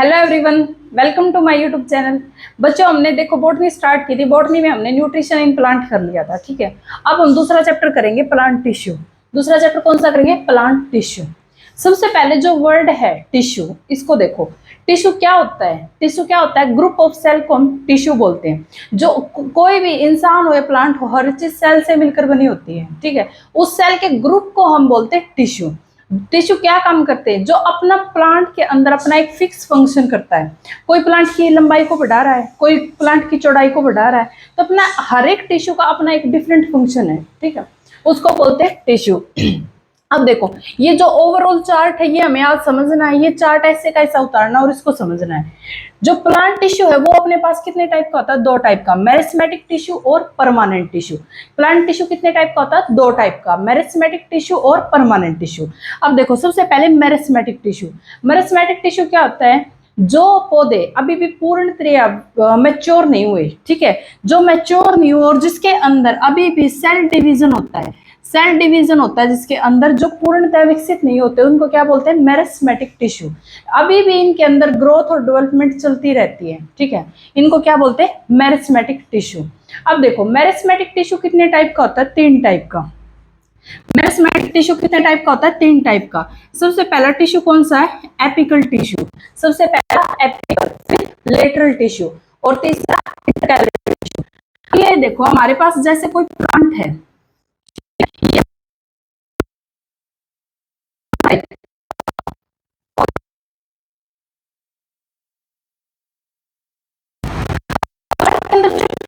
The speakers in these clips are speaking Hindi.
Hello everyone, welcome to my YouTube channel. बच्चों, हमने देखो बॉटनी स्टार्ट की थी। बॉटनी में हमने न्यूट्रिशन इन प्लांट कर लिया था, ठीक है। अब हम दूसरा चैप्टर करेंगे, प्लांट टिश्यू। दूसरा चैप्टर कौन सा करेंगे? Plant tissue. सबसे पहले जो वर्ड है टिश्यू, इसको देखो। टिश्यू क्या होता है? टिश्यू क्या होता है? ग्रुप ऑफ सेल को हम टिश्यू बोलते हैं। जो कोई भी इंसान हो या प्लांट हो, हर चीज सेल से मिलकर बनी होती है, ठीक है। उस सेल के ग्रुप को हम बोलते हैं टिश्यू। टिश्यू क्या काम करते हैं? जो अपना प्लांट के अंदर अपना एक फिक्स फंक्शन करता है। कोई प्लांट की लंबाई को बढ़ा रहा है, कोई प्लांट की चौड़ाई को बढ़ा रहा है, तो अपना हर एक टिश्यू का अपना एक डिफरेंट फंक्शन है, ठीक है। उसको बोलते हैं टिश्यू। अब देखो, ये जो ओवरऑल चार्ट है ये हमें आज समझना है। ये चार्ट ऐसे का ऐसा उतारना और इसको समझना है। जो प्लांट टिश्यू है वो अपने पास कितने टाइप का होता है? दो टाइप का, मेरिस्मेटिक टिश्यू और परमानेंट टिश्यू। प्लांट टिश्यू कितने टाइप का होता है? दो टाइप का, मेरिस्मेटिक टिश्यू और परमानेंट टिश्यू। अब देखो, सबसे पहले मेरिस्मेटिक टिश्यू। मेरिस्मेटिक टिश्यू क्या होता है? जो पौधे अभी भी पूर्णतः मैच्योर नहीं हुए, ठीक है, जो मैच्योर नहीं हुए और जिसके अंदर अभी भी सेल डिवीजन होता है, सेल डिवीजन होता है जिसके अंदर, जो पूर्णतः विकसित नहीं होते, उनको क्या बोलते हैं? Meristematic tissue. अभी भी इनके अंदर ग्रोथ और डेवलपमेंट चलती रहती है, ठीक है। इनको क्या बोलते हैं? Meristematic tissue. अब देखो, मेरिस्मेटिक टिश्यू कितने टाइप का होता है? तीन टाइप का। मेरिस्मेटिक टिश्यू कितने टाइप का होता है? तीन टाइप का। सबसे पहला टिश्यू कौन सा है? Apical tissue. सबसे पहला एपिकल, फिर लेटरल टिश्यू और तीसरा इंटरकैलरी टिश्यू। ये देखो, हमारे पास जैसे कोई प्लांट है,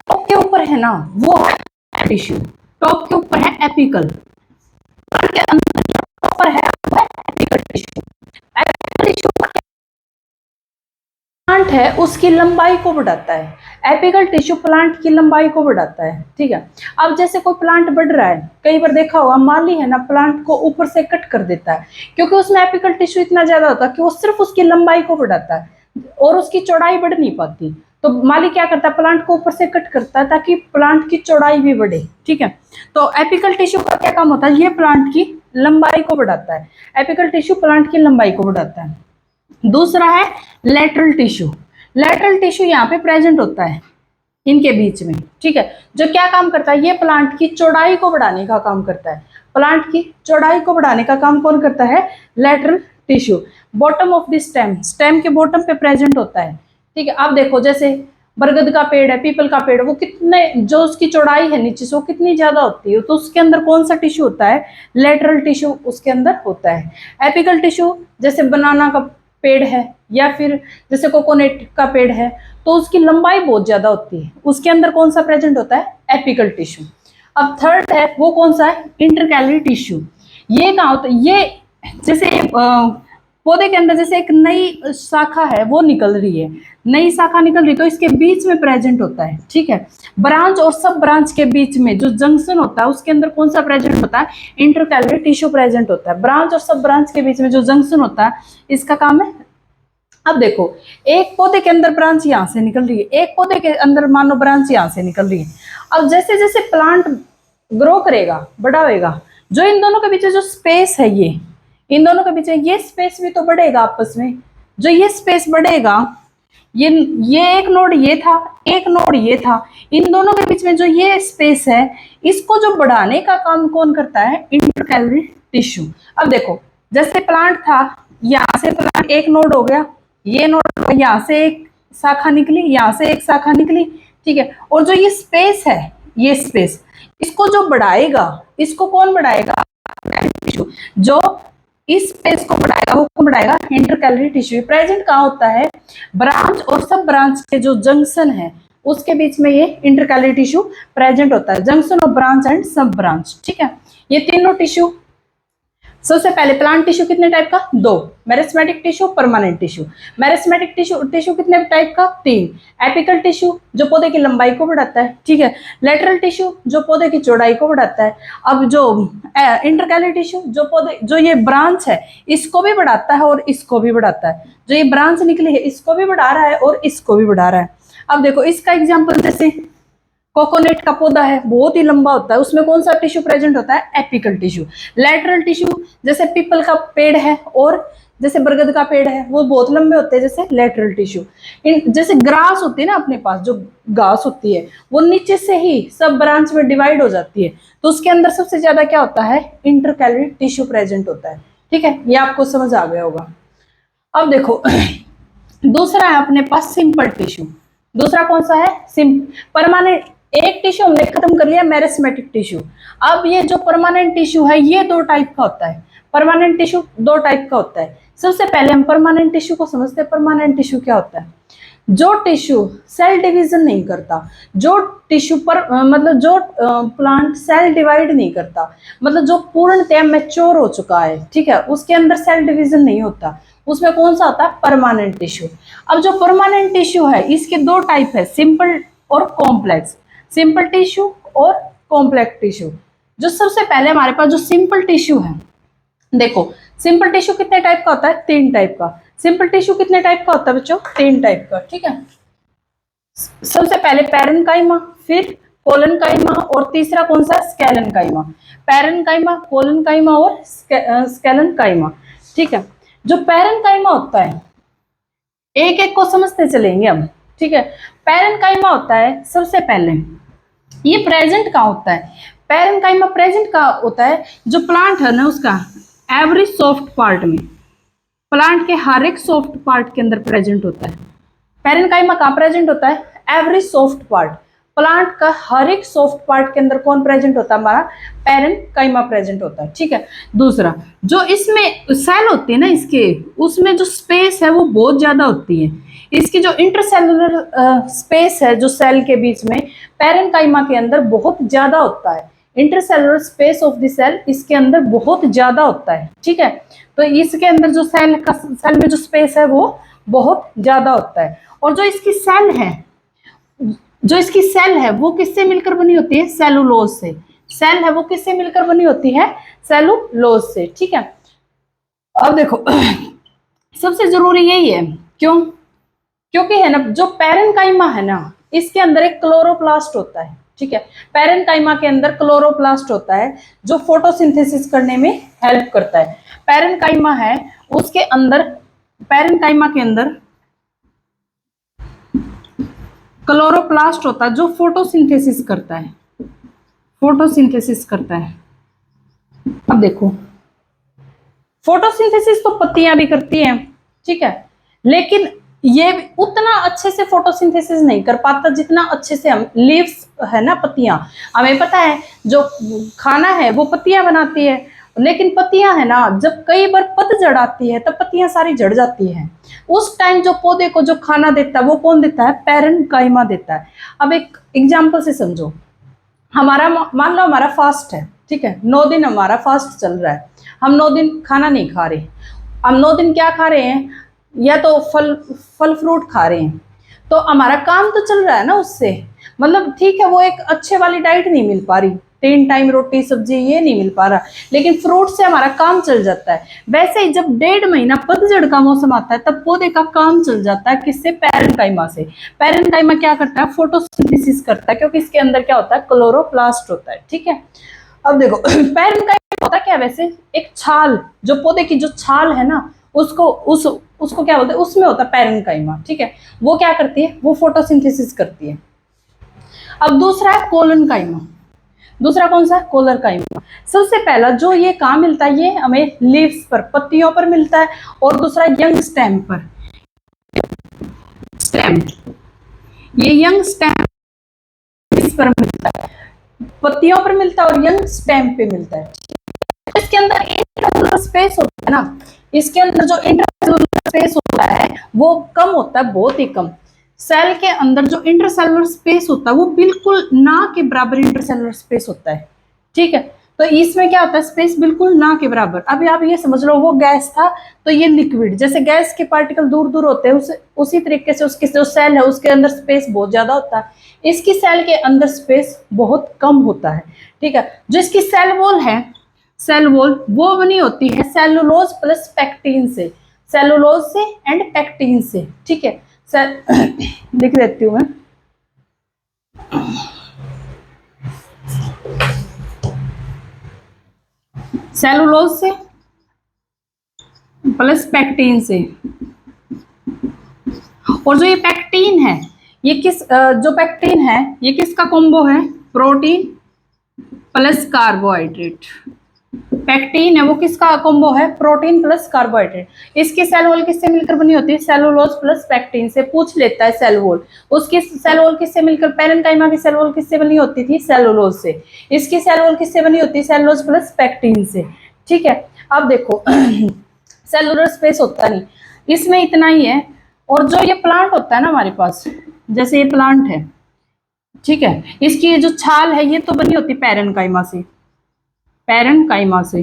टॉप के ऊपर है ना, वो टिश्यू। टॉप के ऊपर है एपिकल, के अंदर ऊपर है apical tissue. Apical tissue plant है उसकी लंबाई को बढ़ाता है। एपिकल टिश्यू प्लांट की लंबाई को बढ़ाता है, ठीक है। अब जैसे कोई प्लांट बढ़ रहा है, कई बार देखा होगा माली है ना, प्लांट को ऊपर से कट कर देता है, क्योंकि उसमें एपिकल टिश्यू इतना ज्यादा होता है कि वो सिर्फ उसकी लंबाई को बढ़ाता है और उसकी चौड़ाई बढ़ नहीं पाती। तो माली क्या करता है? प्लांट को ऊपर से कट करता है ताकि प्लांट की चौड़ाई भी बढ़े, ठीक है। तो एपिकल टिश्यू का क्या काम होता है? ये प्लांट की लंबाई को बढ़ाता है। एपिकल टिश्यू प्लांट की लंबाई को बढ़ाता है। दूसरा है लेटरल टिश्यू। लेटरल टिश्यू यहाँ पे प्रेजेंट होता है इनके बीच में, ठीक है। जो क्या काम करता है? ये प्लांट की चौड़ाई को बढ़ाने का काम करता है। प्लांट की चौड़ाई को बढ़ाने का काम कौन करता है? Lateral tissue. Bottom of the stem, stem के बॉटम पे प्रेजेंट होता है, ठीक है। आप देखो, जैसे बरगद का पेड़ है, पीपल का पेड़ है, वो कितने, जो उसकी चौड़ाई है नीचे से वो कितनी ज्यादा होती है, तो उसके अंदर कौन सा टिश्यू होता है? लेटरल टिश्यू उसके अंदर होता है। एपिकल टिश्यू, जैसे बनाना का पेड़ है या फिर जैसे कोकोनट का पेड़ है, तो उसकी लंबाई बहुत ज्यादा होती है, उसके अंदर कौन सा प्रेजेंट होता है? Apical tissue. अब थर्ड है, वो कौन सा है? Intercalary tissue. ये कहाँ होता है? ये जैसे पौधे के अंदर जैसे एक नई शाखा है वो निकल रही है, नई शाखा निकल रही है, तो इसके बीच में प्रेजेंट होता है, ठीक है। ब्रांच और सब ब्रांच के बीच में जो जंक्शन होता है उसके अंदर कौन सा प्रेजेंट होता है? इंटरकैलरी टिश्यू प्रेजेंट होता है। ब्रांच और सब ब्रांच के बीच में जो जंक्शन होता है, इसका काम है। अब देखो, एक पौधे के अंदर ब्रांच यहाँ से निकल रही है, एक पौधे के अंदर मानो ब्रांच यहाँ से निकल रही है। अब जैसे जैसे प्लांट ग्रो करेगा, बड़ा होगा, जो इन दोनों के बीच जो स्पेस है, ये इन दोनों के बीच ये स्पेस भी तो बढ़ेगा आपस में। जो ये स्पेस बढ़ेगा, ये एक नोड ये था, एक नोड ये था, इन दोनों के बीच में जो ये स्पेस है, इसको जो बढ़ाने का काम कौन करता है? Intercalary tissue. अब देखो, जैसे प्लांट था, यहाँ से प्लांट एक नोड हो गया, ये नोड, यहाँ से एक शाखा निकली, यहाँ से एक शाखा निकली, ठीक है। और जो ये स्पेस है, ये स्पेस, इसको जो बढ़ाएगा, इसको कौन बढ़ाएगा? टिश्यू। जो इस स्पेस को बढ़ाएगा वो कौन बढ़ाएगा? Intercalary tissue. प्रेजेंट कहाँ होता है? ब्रांच और सब ब्रांच के जो जंक्शन है उसके बीच में ये इंटरकैलरी टिश्यू प्रेजेंट होता है। जंक्शन ऑफ ब्रांच एंड सब ब्रांच, ठीक है। ये तीनों टिश्यू। सबसे पहले प्लांट टिश्यू कितने टाइप का? दो, meristematic tissue, permanent tissue. Meristematic tissue कितने टाइप का? तीन। एपिकल टिश्यू जो पौधे की लंबाई को बढ़ाता है, ठीक है। लेटरल टिश्यू जो पौधे की चौड़ाई को बढ़ाता है। अब जो इंटरकैलरी टिश्यू, जो पौधे, जो ये ब्रांच है इसको भी बढ़ाता है और इसको भी बढ़ाता है। जो ये ब्रांच निकली है इसको भी बढ़ा रहा है और इसको भी बढ़ा रहा है। अब देखो, इसका एग्जाम्पल जैसे कोकोनट का पौधा है, बहुत ही लंबा होता है, उसमें कौन सा टिश्यू प्रेजेंट होता है? Apical tissue. लेटरल टिश्यू, जैसे पीपल का पेड़ है और जैसे बरगद का पेड़ है वो बहुत लंबे होते हैं, जैसे लेटरल टिश्यू। जैसे ग्रास होती है ना अपने पास, जो घास होती है वो नीचे से ही सब ब्रांच में डिवाइड हो जाती है, तो उसके अंदर सबसे ज्यादा क्या होता है, इंटरकैलरी टिश्यू प्रेजेंट होता है। ठीक है, ये आपको समझ आ गया होगा। अब देखो दूसरा है अपने पास सिंपल टिश्यू। दूसरा कौन सा है, परमानेंट। एक टिश्यू हमने खत्म कर लिया, मेरिस्मेटिक टिश्यू। अब ये जो परमानेंट टिश्यू है ये दो टाइप का होता है। परमानेंट टिश्यू दो टाइप का होता है। सबसे पहले हम परमानेंट टिश्यू को समझते हैं। परमानेंट टिश्यू क्या होता है, जो टिश्यू सेल डिवीजन नहीं करता, जो टिश्यू पर मतलब जो प्लांट सेल डिवाइड नहीं करता, मतलब जो पूर्णतः मैच्योर हो चुका है, ठीक है, उसके अंदर सेल डिवीजन नहीं होता, उसमें कौन सा होता है, परमानेंट टिश्यू। अब जो परमानेंट टिश्यू है इसके दो टाइप है, सिंपल और कॉम्प्लेक्स। सिंपल टिश्यू और कॉम्प्लेक्स टिश्यू। जो सबसे पहले हमारे पास जो सिंपल टिश्यू है, देखो सिंपल टिश्यू कितने टाइप का होता है, तीन टाइप का। सिंपल टिश्यू कितने टाइप का होता है बच्चों, तीन टाइप का। ठीक है, सबसे पहले पैरेन्काइमा, फिर कोलेनकाइमा, और तीसरा कौन सा, स्केलेनकाइमा। पैरेन्काइमा, कोलेनकाइमा और स्केलेनकाइमा। ठीक है, जो पैरेन्काइमा होता है एक एक को समझते चलेंगे हम। ठीक है, पैरेन्काइमा होता है सबसे पहले, ये प्रेजेंट कहाँ होता है, पैरेन्काइमा प्रेजेंट कहाँ होता है, जो प्लांट है ना उसका एवरी सॉफ्ट पार्ट में, प्लांट के हर एक सॉफ्ट पार्ट के अंदर प्रेजेंट होता है। पैरेन्काइमा कहाँ प्रेजेंट होता है, एवरी सॉफ्ट पार्ट, प्लांट का हर एक सॉफ्ट पार्ट के अंदर कौन प्रेजेंट होता है, हमारा पैरेन्काइमा प्रेजेंट होता है। ठीक है, दूसरा जो इसमें सेल होती है ना इसके, उसमें जो स्पेस है वो बहुत ज्यादा होती है। इसकी जो इंटरसेलुलर स्पेस है जो सेल के बीच में, पैरेन्काइमा के अंदर बहुत ज्यादा होता है। Intercellular space of the cell इसके अंदर बहुत ज्यादा होता है। ठीक है, तो इसके अंदर जो सेल में जो स्पेस है वो बहुत ज्यादा होता है। और जो इसकी सेल है वो किससे मिलकर बनी होती है, सेलुलोज से। सेल है वो किससे मिलकर बनी होती है, सेलुलोज से। ठीक है, अब देखो सबसे जरूरी यही है, क्यों, क्योंकि है ना जो पैरेन्काइमा है ना इसके अंदर एक क्लोरोप्लास्ट होता है। ठीक है, पैरेन्काइमा के अंदर क्लोरोप्लास्ट होता है जो फोटोसिंथेसिस करने में हेल्प करता है। पैरेन्काइमा है उसके अंदर, पैरेन्काइमा के अंदर क्लोरोप्लास्ट होता है जो फोटोसिंथेसिस करता है, फोटोसिंथेसिस करता है। अब देखो फोटोसिंथेसिस तो पत्तियां भी करती हैं, ठीक है, लेकिन ये उतना अच्छे से फोटोसिंथेसिस नहीं कर पाता जितना अच्छे से हम लीव्स है ना, पत्तियां, हमें पता है जो खाना है वो पत्तियां बनाती है, लेकिन पत्तियां है ना जब कई बार पतझड़ आती है तब पत्तियां सारी झड़ जाती हैं। उस टाइम जो पौधे को जो खाना देता है वो कौन देता है, पैरेन्काइमा देता है। अब एक एग्जाम्पल से समझो, हमारा मान लो हमारा फास्ट है, ठीक है, 9 दिन हमारा फास्ट चल रहा है, हम 9 दिन खाना नहीं खा रहे, हम 9 दिन क्या खा रहे हैं, या तो फल फ्रूट खा रहे हैं, तो हमारा काम तो चल रहा है ना उससे, मतलब ठीक है वो एक अच्छे वाली डाइट नहीं मिल पा रही, 3 टाइम रोटी सब्जी ये नहीं मिल पा रहा, लेकिन फ्रूट से हमारा काम चल जाता है। वैसे ही जब 1.5 महीना पतझड़ का मौसम आता है तब पौधे का काम चल जाता है, किससे, पैरेन्काइमा से। पैरेन्काइमा क्या करता है, फोटोसिंथेसिस करता है, क्योंकि इसके अंदर क्या होता है, क्लोरोप्लास्ट होता है। ठीक है, अब देखो पैरेन्काइमा होता क्या, वैसे एक छाल, जो पौधे की जो छाल है ना उसको क्या बोलते हैं, उसमें होता है पैरेन्काइमा। ठीक है, वो क्या करती है, वो फोटोसिंथेसिस करती है। अब दूसरा है कोलेनकाइमा। दूसरा कौन सा, कोलेनकाइमा। सबसे पहला जो ये कहाँ मिलता है, ये हमें लीव्स पर, पत्तियों पर मिलता है, और दूसरा यंग स्टेम पर, स्टेम, ये यंग स्टेम पर मिलता है, पत्तियों पर मिलता है और यंग स्टेम पे मिलता है। इसके अंदर इंटरसेलुलर स्पेस होता है ना, इसके अंदर जो इंटरसेलुलर स्पेस होता है वो कम होता है, बहुत ही कम। सेल के अंदर जो इंटरसेलुलर स्पेस होता है वो बिल्कुल ना के बराबर इंटरसेलुलर स्पेस होता है। ठीक है, तो इसमें क्या होता है, स्पेस बिल्कुल ना के बराबर। अभी आप ये समझ लो वो गैस था तो ये लिक्विड, जैसे गैस के पार्टिकल दूर दूर होते हैं उसी तरीके से उसके जो सेल है उसके अंदर स्पेस बहुत ज्यादा होता है, इसकी सेल के अंदर स्पेस बहुत कम होता है। ठीक है, जो इसकी सेल वॉल है, सेल वॉल वो बनी होती है सेलुलोज प्लस पैक्टीन से, सेलुलोज से एंड पैक्टीन से। ठीक है, लिख देती हूं मैं, सेलुलोज से प्लस पैक्टीन से। और जो ये पैक्टीन है, ये जो पैक्टीन है ये किसका कॉम्बो है? Protein plus carbohydrate. पैक्टीन है वो किसका कॉम्बो है? Protein plus carbohydrate. इसकी सेल वॉल किससे मिलकर बनी होती है? सेलुलोज प्लस पैक्टीन से। पूछ लेता है सेल वॉल। उसकी सेल वॉल किससे मिलकर, पेरेन्काइमा की सेल वॉल किससे बनी होती थी? सेलुलोज से। इसकी सेल वॉल किससे बनी होती है? सेलुलोज प्लस पैक्टीन से। ठीक है, अब देखो सेलुलर स्पेस होता नहीं, इसमें इतना ही है। और जो ये प्लांट होता है ना हमारे पास, जैसे ये प्लांट है, ठीक है, इसकी जो छाल है ये तो बनी होती पेरेन्काइमा से। पेरेन्काइमा से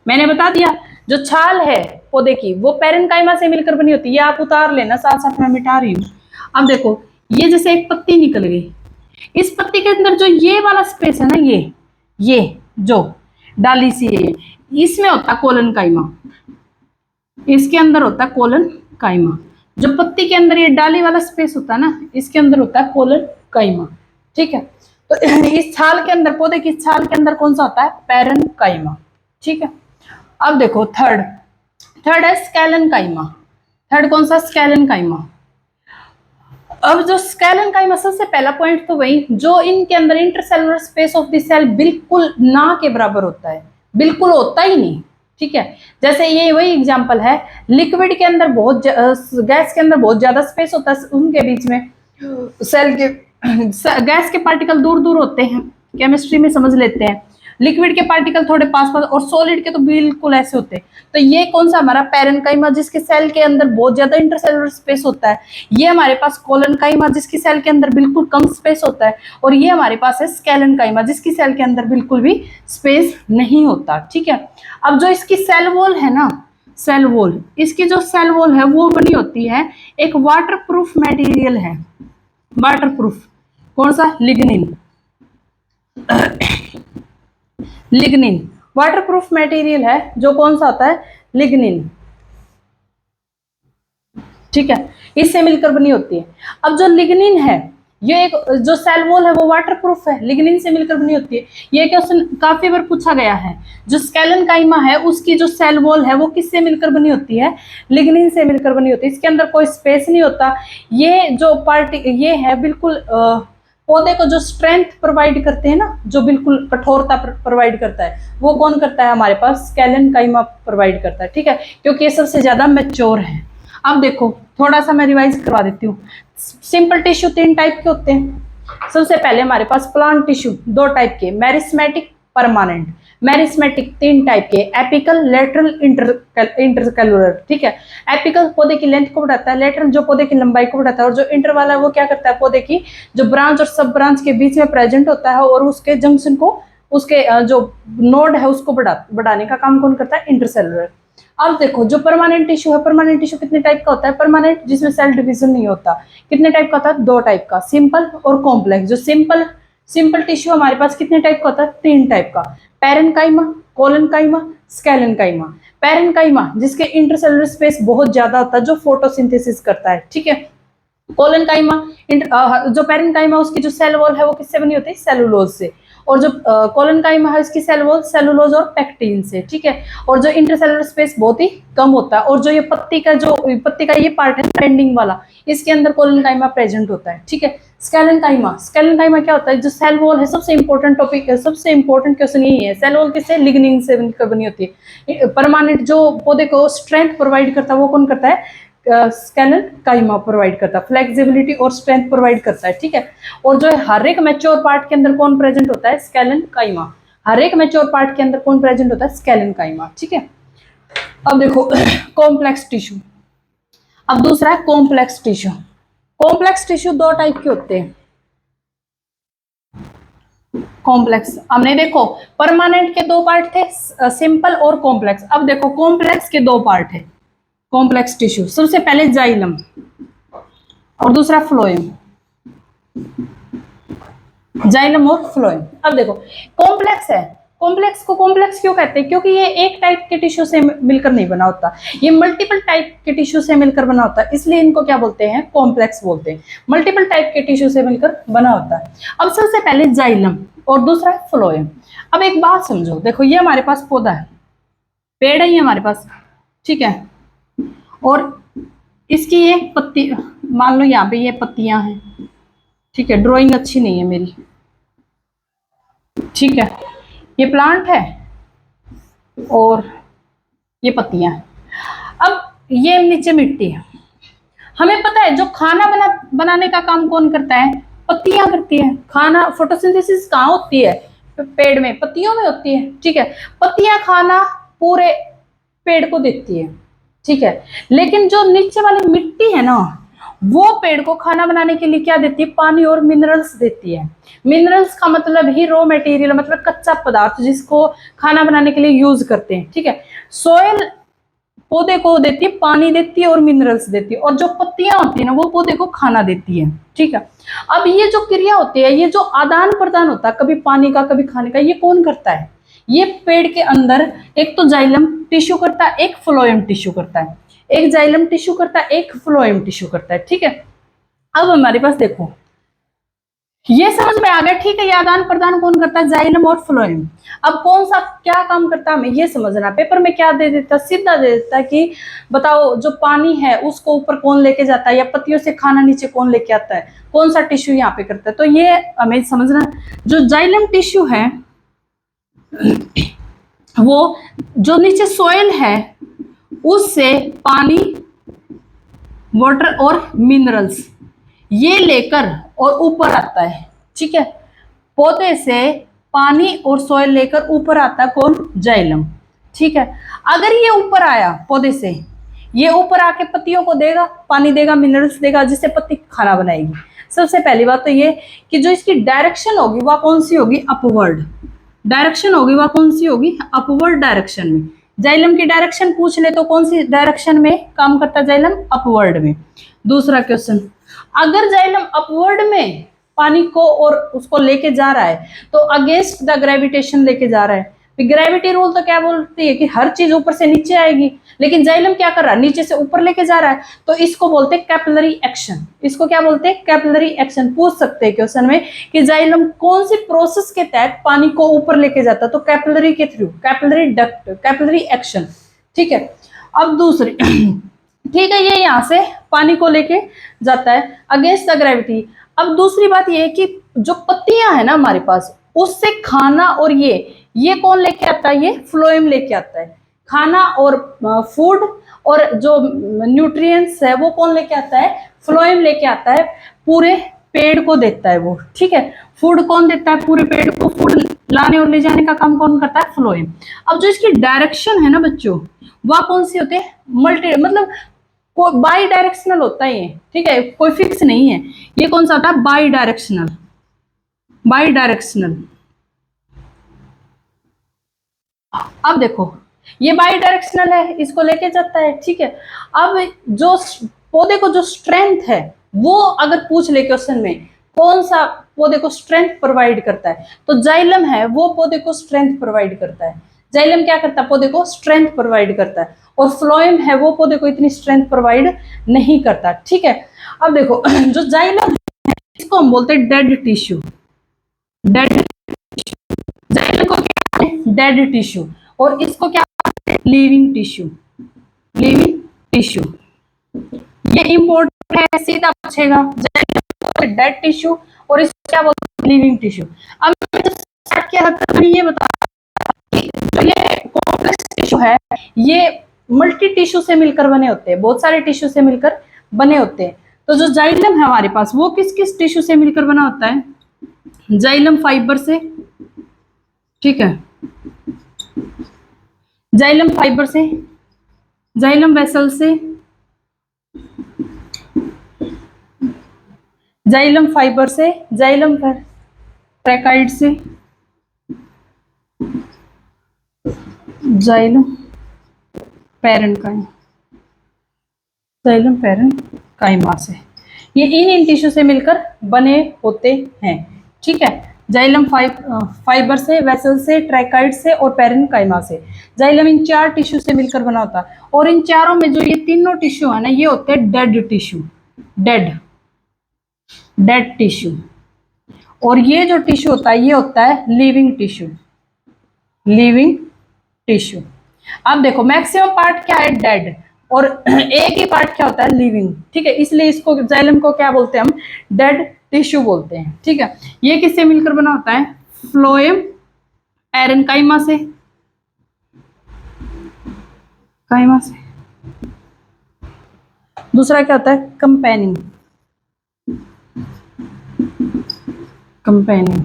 मैंने बता दिया, जो छाल है पौधे की वो पेरेन्काइमा से मिलकर बनी होती है। ये आप उतार लेना, साथ साथ मैं मिटा रही हूँ। अब देखो, ये जैसे एक पत्ती निकल गई, इस पत्ती के अंदर जो ये वाला स्पेस है ना, ये जो डाली सी है, इसमें होता है कोलन काइमा। इसके अंदर होता है कोलन काइमा। जो पत्ती के अंदर ये डाली वाला स्पेस होता है ना, इसके अंदर होता है कोलन काइमा। ठीक है, तो इस छाल के अंदर, पौधे की छाल के अंदर कौन सा होता है? पेरेन्काइमा। ठीक है, अब देखो थर्ड है स्केलेनकाइमा। थर्ड कौन सा? स्केलेनकाइमा। अब जो स्केलेनकाइमा, सबसे पहला पॉइंट तो वही, जो इनके अंदर intercellular space of the cell बिल्कुल ना के बराबर होता है, बिल्कुल होता ही नहीं। ठीक है, जैसे ये वही एग्जांपल है, लिक्विड के अंदर बहुत, गैस के अंदर बहुत ज्यादा स्पेस होता है उनके बीच में, सेल के गैस के पार्टिकल दूर दूर होते हैं, केमिस्ट्री में समझ लेते हैं। लिक्विड के पार्टिकल थोड़े पास पास, और सॉलिड के तो बिल्कुल ऐसे होते हैं। तो ये कौन सा हमारा? पेरेन्काइमा, जिसके सेल के अंदर बहुत ज्यादा इंटरसेलुलर स्पेस होता है। ये हमारे पास कोलनकाइमा, जिसकी सेल के अंदर बिल्कुल कम स्पेस होता है। और ये हमारे पास है स्केलेनकाइमा, जिसकी सेल के अंदर बिल्कुल भी स्पेस नहीं होता। ठीक है, अब जो इसकी सेल वॉल है ना, सेल वॉल, इसकी जो सेल वॉल है वो बनी होती है, एक वाटर प्रूफ मटेरियल है। वाटर प्रूफ कौन सा? Lignin. Lignin water proof material है, जो कौन सा होता है? लिग्निन। ठीक है, इससे मिलकर बनी होती है। अब जो लिग्निन है, ये एक जो सेल वॉल है वो वाटर प्रूफ है, लिग्निन से मिलकर बनी होती है। ये क्वेश्चन काफी बार पूछा गया है। जो स्केलेनकाइमा है उसकी जो सेल वॉल है वो किससे मिलकर बनी होती है? लिग्निन से मिलकर बनी होती है। इसके अंदर कोई स्पेस नहीं होता। ये जो पार्टी, ये है बिल्कुल पौधे को जो स्ट्रेंथ प्रोवाइड करते हैं ना, जो बिल्कुल कठोरता प्रोवाइड करता है, वो कौन करता है? हमारे पास स्केलेनकाइमा प्रोवाइड करता है। ठीक है, क्योंकि ये सबसे ज्यादा मैच्योर है। अब देखो, थोड़ा सा मैं रिवाइज करवा देती हूँ। सिंपल टिश्यू 3 टाइप के होते हैं। सबसे पहले हमारे पास प्लांट टिश्यू 2 टाइप के, मेरिस्मेटिक, परमानेंट। मेरिस्मेटिक 3 टाइप के, एपिकल, लेटरल, इंटरकैलुलर। ठीक है, एपिकल पौधे की लेंथ को बढ़ाता है, लेटरल जो पौधे की लंबाई को बढ़ाता है, और जो इंटर वाला है वो क्या करता है? पौधे की जो ब्रांच और सब ब्रांच के बीच में प्रेजेंट होता है, और उसके जंक्शन को, उसके जो नोड है उसको बढ़ाने का काम कौन करता है? इंटरसेलुलर। अब देखो, जो परमानेंट टिश्यू है, परमानेंट टिश्यू कितने टाइप का होता है? परमानेंट जिसमें सेल डिवीजन नहीं होता, कितने टाइप का होता है? 2 टाइप का, सिंपल और कॉम्प्लेक्स। जो सिंपल टिश्यू हमारे पास कितने टाइप का होता है? 3 टाइप का, पेरेन्काइमा, कोलनकाइमा, स्केलेनकाइमा। पेरेन्काइमा जिसके इंटरसेलुलर स्पेस बहुत ज्यादा होता है, जो फोटोसिंथेसिस करता है। ठीक है, कोलनकाइमा, जो पेरेन्काइमा उसकी जो सेल वॉल है वो किससे बनी होती है? सेलुलोज से। और जो कोलनकाइमा है इसकी सेल वॉल सेलुलोज और पैक्टीन से। ठीक है, और जो इंटरसेलुलर स्पेस बहुत ही कम होता है। और जो ये पत्ती का ये पार्ट है पेंडिंग वाला, इसके अंदर कोलनकाइमा प्रेजेंट होता है। ठीक है, स्केलेनकाइमा क्या होता है? जो सेल वॉल है, सबसे इंपॉर्टेंट टॉपिक है, सबसे इंपॉर्टेंट क्वेश्चन यही है। सेल वॉल किससे? लिग्निन से बनी होती है। परमानेंट जो पौधे को स्ट्रेंथ प्रोवाइड करता है वो कौन करता है? स्केलेनकाइमा प्रोवाइड करता है, फ्लेक्सिबिलिटी और स्ट्रेंथ प्रोवाइड करता है। ठीक है, और जो हर एक मैच्योर पार्ट के अंदर कौन प्रेजेंट होता है? स्केलेनकाइमा। हर एक मैच्योर पार्ट के अंदर कौन प्रेजेंट होता है? स्केलेनकाइमा। ठीक है, अब देखो कॉम्प्लेक्स टिश्यू। अब दूसरा है complex tissue. Complex tissue 2 type के होते हैं। कॉम्प्लेक्स, हमने देखो परमानेंट के 2 पार्ट थे, सिंपल और कॉम्प्लेक्स। अब देखो कॉम्प्लेक्स के 2 पार्ट है कॉम्प्लेक्स टिश्यू। सबसे पहले जाइलम और दूसरा फ्लोएम। जाइलम और फ्लोएम। अब देखो कॉम्प्लेक्स है, कॉम्प्लेक्स को कॉम्प्लेक्स क्यों कहते हैं? क्योंकि ये एक टाइप के टिश्यू से मिलकर नहीं बना होता, ये मल्टीपल टाइप के टिश्यू से मिलकर बना होता है, इसलिए इनको क्या बोलते हैं? कॉम्प्लेक्स बोलते हैं। मल्टीपल टाइप के टिश्यू से मिलकर बना होता है। अब सबसे पहले जाइलम और दूसरा फ्लोएम। अब एक बात समझो, देखो ये हमारे पास पौधा है, पेड़ है ये हमारे पास। ठीक है, और इसकी ये पत्ती, मान लो यहाँ पे ये पत्तियां हैं, ठीक है, ड्राइंग अच्छी नहीं है मेरी, ठीक है, ये प्लांट है और ये पत्तियां हैं। अब ये नीचे मिट्टी है, हमें पता है जो खाना बनाने का काम कौन करता है, पत्तियां करती है। खाना फोटोसिंथेसिस कहाँ होती है, पेड़ में, पत्तियों में होती है, ठीक है। पत्तियां खाना पूरे पेड़ को देती है, ठीक है। लेकिन जो नीचे वाली मिट्टी है ना, वो पेड़ को खाना बनाने के लिए क्या देती है, पानी और मिनरल्स देती है। मिनरल्स का मतलब ही रॉ मटेरियल, मतलब कच्चा पदार्थ जिसको खाना बनाने के लिए यूज करते हैं, ठीक है। सोयल पौधे को देती है, पानी देती है और मिनरल्स देती है, और जो पत्तियां होती है ना, वो पौधे को खाना देती है, ठीक है। अब ये जो क्रिया होती है, ये जो आदान प्रदान होता है, कभी पानी का कभी खाने का, ये कौन करता है, ये पेड़ के अंदर एक तो जाइलम टिश्यू करता है, एक फ्लोएम टिश्यू करता है, एक जाइलम टिश्यू करता है, एक फ्लोएम टिश्यू करता है, ठीक है। अब हमारे पास देखो, ये समझ में आ गया, ठीक है, ये आदान प्रदान कौन करता है, जाइलम और फ्लोएम। अब कौन सा क्या काम करता है हमें ये समझना। पेपर में क्या दे देता, सीधा दे देता कि बताओ जो पानी है उसको ऊपर कौन लेके जाता है, या पत्तियों से खाना नीचे कौन लेके आता है, कौन सा टिश्यू यहाँ पे करता है। तो ये हमें समझना, जो जाइलम टिश्यू है वो जो नीचे सोयल है उससे पानी, वाटर और मिनरल्स ये लेकर और ऊपर आता है, ठीक है। पौधे से पानी और सॉइल लेकर ऊपर आता है कौन, जाइलम, ठीक है। अगर ये ऊपर आया पौधे से, ये ऊपर आके पत्तियों को देगा, पानी देगा, मिनरल्स देगा, जिससे पत्ती खाना बनाएगी। सबसे पहली बात तो ये कि जो इसकी डायरेक्शन होगी वह कौन सी होगी, अपवर्ड डायरेक्शन होगी, वह कौन सी होगी, अपवर्ड डायरेक्शन में। जाइलम की डायरेक्शन पूछ ले तो कौन सी डायरेक्शन में काम करता है जाइलम, अपवर्ड में। दूसरा क्वेश्चन, अगर जाइलम अपवर्ड में पानी को और उसको लेके जा रहा है तो अगेंस्ट द ग्रेविटेशन लेके जा रहा है। ग्रेविटी रूल तो क्या बोलती है कि हर चीज ऊपर से नीचे आएगी, लेकिन जाइलम क्या कर रहा है, नीचे से ऊपर लेके जा रहा है, तो इसको बोलते हैं कैपिलरी एक्शन। इसको क्या बोलते हैं, कैपिलरी एक्शन। पूछ सकते हैं क्वेश्चन में कि जाइलम कौन सी प्रोसेस के तहत पानी को ऊपर लेके जाता है, तो कैपिलरी के through, capillary duct, capillary action, ठीक है। अब दूसरी ठीक है, ये यहाँ से पानी को लेके जाता है अगेंस्ट द ग्रेविटी। अब दूसरी बात ये है कि जो पत्तियां है ना हमारे पास, उससे खाना और ये कौन लेके आता है, ये फ्लोएम लेके आता है। खाना और फूड और जो न्यूट्रिएंट्स है वो कौन लेके आता है, फ्लोएम लेके आता है, पूरे पेड़ को देता है वो, ठीक है। फूड कौन देता है, पूरे पेड़ को फूड लाने और ले जाने का काम कौन करता है, फ्लोएम। अब जो इसकी डायरेक्शन है ना बच्चों, वह कौन सी होती है, मल्टी, मतलब बाई डायरेक्शनल होता है ये, ठीक है, कोई फिक्स नहीं है। ये कौन सा होता है, बाई डायरेक्शनल, बाई डायरेक्शनल। अब देखो ये बाई डायरेक्शनल है, इसको लेके जाता है, ठीक है। अब जो पौधे को जो स्ट्रेंथ है वो अगर पूछ ले क्वेश्चन में, कौन सा पौधे को स्ट्रेंथ प्रोवाइड करता है, तो जाइलम है वो पौधे को स्ट्रेंथ प्रोवाइड करता है। जाइलम क्या करता है, पौधे को स्ट्रेंथ प्रोवाइड करता है, और फ्लोएम है वो पौधे को इतनी स्ट्रेंथ प्रोवाइड नहीं करता, ठीक है। अब देखो जो जाइलम है इसको हम बोलते हैं डेड टिश्यू, डेड, जाइलम को क्या है, डेड टिश्यू, और इसको क्या, लिविंग टिश्यू, लिविंग टिश्यू। ये इंपॉर्टेंट है, सीधा पूछेगा, डेड टिश्यू और इसको क्या बोलते हैं, लिविंग टिश्यू। अब स्टार्ट किया था ये बता, जो ये कॉम्प्लेक्स टिश्यू है ये मल्टी टिश्यू से मिलकर बने होते हैं, बहुत सारे टिश्यू से मिलकर बने होते हैं। तो जो जाइलम है हमारे पास वो किस किस टिश्यू से मिलकर बना होता है, जाइलम फाइबर से, ठीक है, जाइलम फाइबर से, जाइलम वेसल से, जाइलम फाइबर से, जाइलम ट्रैकाइड से, जाइलम पैरेन्काइमा, जाइलम पैरेन्काइमा से, ये इन टिश्यू से मिलकर बने होते हैं, ठीक है। जाइलम फाइबर से, वेसल से, ट्रैकाइड से और पैरेन्काइमा से। जाइलम इन 4 टिश्यू से मिलकर बना होता है, और इन चारों में जो ये तीनों टिश्यू है ना, ये होते हैं डेड टिश्यू, डेड टिश्यू। और ये जो टिश्यू होता है ये होता है लिविंग टिश्यू, लिविंग टिश्यू। अब देखो मैक्सिमम पार्ट क्या है, डेड, और एक ही पार्ट क्या होता है, लिविंग, ठीक है। इसलिए इसको जाइलम को क्या बोलते हैं हम, डेड टिश्यू बोलते हैं, ठीक है। ये किससे मिलकर बना होता है, फ्लोएम पैरेन्काइमा से, काइमा से। दूसरा क्या होता है, companion, companion,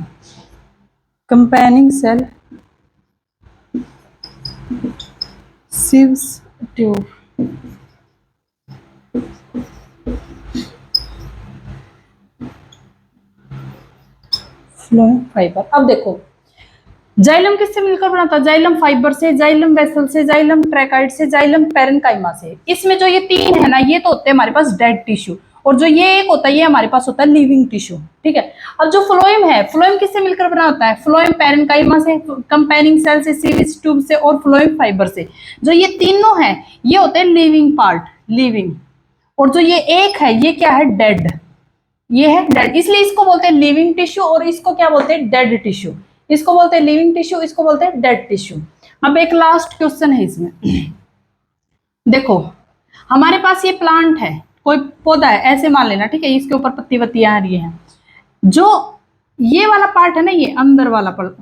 companion cell, sieve tube. Phloem fibre. अब देखो जाइलम किससे मिलकर बना था, जाइलम फाइबर से, जाइलम वेसल से, जाइलम ट्रैकाइड से, जाइलम पैरेन्काइमा से। इसमें जो ये तीन है ना, ये तो होते हैं हमारे पास डेड टिश्यू, और जो ये एक होता है ये हमारे पास होता है लिविंग टिश्यू, ठीक है। अब जो फ्लोएम है, फ्लोएम किससे मिलकर बना होता है, फ्लोएम पैरेन्काइमा से, कंपेनिंग सेल से, सीविज ट्यूब से और फ्लोएम फाइबर से। जो ये तीनों है ये होते हैं लिविंग पार्ट, लिविंग, और जो ये एक है ये क्या है, डेड, ये है डेड। इसलिए इसको बोलते हैं लिविंग टिश्यू और इसको क्या बोलते हैं, डेड टिश्यू। इसको बोलते हैं लिविंग टिश्यू, इसको बोलते हैं डेड टिश्यू। अब एक लास्ट क्वेश्चन है इसमें, देखो हमारे पास ये प्लांट है, कोई पौधा है ऐसे मान लेना, ठीक है। इसके ऊपर पत्ती वत्तियां आ रही हैं, जो ये वाला पार्ट है ना, ये अंदर वाला पार्ट,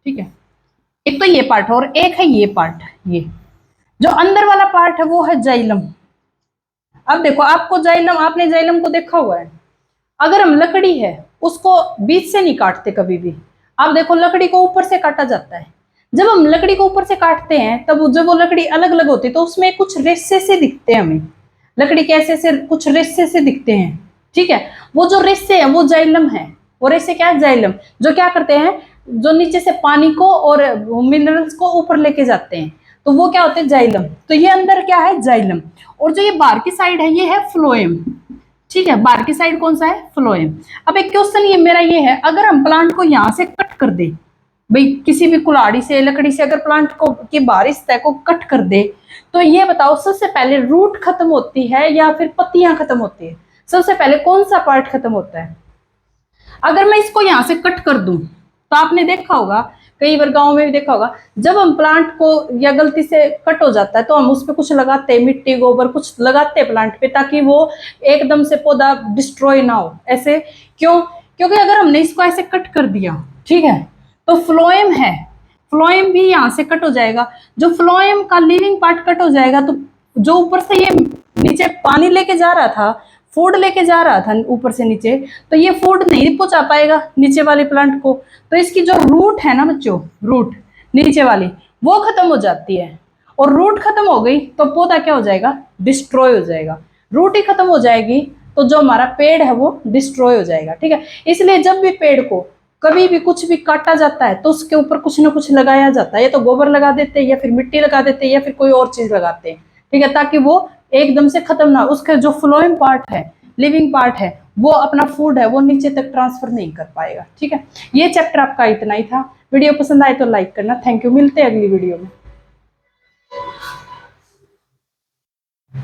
ठीक है। एक तो ये पार्ट और एक है ये पार्ट, ये जो अंदर वाला पार्ट है वो है जाइलम। अब देखो आपको जाइलम, आपने जाइलम को देखा हुआ है, अगर हम लकड़ी है उसको बीच से नहीं काटते कभी भी। आप देखो लकड़ी को ऊपर से काटा जाता है, जब हम लकड़ी को ऊपर से काटते हैं तब जब वो लकड़ी अलग अलग होती है तो उसमें कुछ रेशे से दिखते हैं हमें, लकड़ी के ऐसे से कुछ रेशे से दिखते हैं, ठीक है। वो जो रेशे है वो जाइलम है, वो रेशे क्या है, जाइलम, जो क्या करते हैं, जो नीचे से पानी को और मिनरल्स को ऊपर लेके जाते हैं, तो वो क्या होते हैं, जाइलम। तो ये अंदर क्या है, जाइलम, और जो ये बाहर की साइड है ये है फ्लोएम, ठीक है। बाहर की साइड कौन सा है, फ्लोएम। अब एक क्वेश्चन ये मेरा ये है, अगर हम प्लांट को यहां से कट कर दे, भाई किसी भी कुल्हाड़ी से, लकड़ी से अगर प्लांट को की बाहरी सतह को कट कर दे, तो ये बताओ सबसे पहले रूट खत्म होती है या फिर पत्तियां खत्म होती है, सबसे पहले कौन सा पार्ट खत्म होता है। अगर मैं इसको यहां से कट कर दूं तो आपने देखा होगा, कई बार गांव में भी देखा होगा, जब हम प्लांट को या गलती से कट हो जाता है तो हम उस पर कुछ लगाते हैं, मिट्टी गोबर कुछ लगाते हैं प्लांट पे, ताकि वो एकदम से पौधा डिस्ट्रॉय ना हो। ऐसे क्यों, क्योंकि अगर हमने इसको ऐसे कट कर दिया, ठीक है, तो फ्लोएम है, फ्लोएम भी यहाँ से कट हो जाएगा। जो फ्लोएम का लिविंग पार्ट कट हो जाएगा तो जो ऊपर से ये नीचे पानी लेके जा रहा था, फूड लेके जा रहा था ऊपर से नीचे, तो ये फूड नहीं पहुंचा पाएगा नीचे वाले प्लांट को। तो इसकी जो रूट है ना बच्चों, रूट नीचे वाली वो खत्म हो जाती है, और रूट खत्म हो गई तो पौधा क्या हो जाएगा, डिस्ट्रॉय हो जाएगा। रूट ही खत्म हो जाएगी तो जो हमारा पेड़ है वो डिस्ट्रॉय हो जाएगा, ठीक है। इसलिए जब भी पेड़ को कभी भी कुछ भी काटा जाता है तो उसके ऊपर कुछ ना कुछ लगाया जाता है, या तो गोबर लगा देते हैं या फिर मिट्टी लगा देते हैं या फिर कोई और चीज लगाते हैं, ठीक है, ताकि वो एकदम से खत्म ना, उसका जो फ्लोइंग पार्ट है, लिविंग पार्ट है, वो अपना फूड है वो नीचे तक ट्रांसफर नहीं कर पाएगा, ठीक है। ये चैप्टर आपका इतना ही था। वीडियो पसंद आए तो लाइक करना। थैंक यू, मिलते हैं अगली वीडियो में।